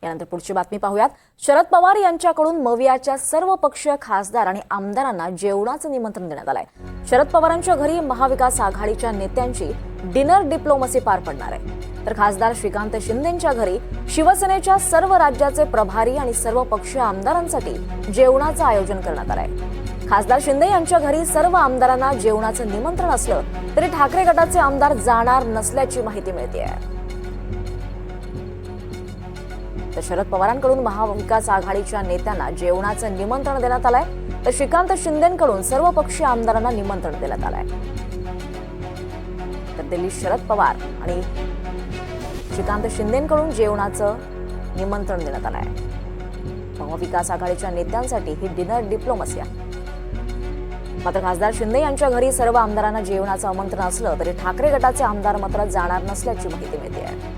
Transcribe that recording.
यानंतर पुढची बातमी पाहूयात। शरद पवार यांच्याकडून मवियाच्या सर्व पक्षीय खासदार आणि आमदारांना जेवणाचं निमंत्रण देण्यात आलंय। शरद पवारांच्या घरी महाविकास आघाडीच्या नेत्यांची डिनर डिप्लोमसी पार पडणार आहे। तर खासदार श्रीकांत शिंदेंच्या घरी शिवसेनेच्या सर्व राज्याचे प्रभारी आणि सर्व पक्षीय आमदारांसाठी जेवणाचं आयोजन करण्यात आलंय। खासदार शिंदे यांच्या घरी सर्व आमदारांना जेवणाचं निमंत्रण असलं तरी ठाकरे गटाचे आमदार जाणार नसल्याची माहिती मिळतेय। तर शरद पवारांकडून महाविकास आघाडीच्या नेत्यांना जेवणाचं निमंत्रण देण्यात आलंय, तर श्रीकांत शिंदेंकडून सर्व पक्षीय आमदारांना निमंत्रण देण्यात आलंय। तर दिल्लीत शरद पवार आणि श्रीकांत शिंदेंकडून जेवणाचं निमंत्रण देण्यात आलंय। महाविकास आघाडीच्या नेत्यांसाठी ही डिनर डिप्लोमसी आहे। मात्र खासदार शिंदे यांच्या घरी सर्व आमदारांना जेवणाचं आमंत्रण असलं तरी ठाकरे गटाचे आमदार मात्र जाणार नसल्याची माहिती मिळते आहे।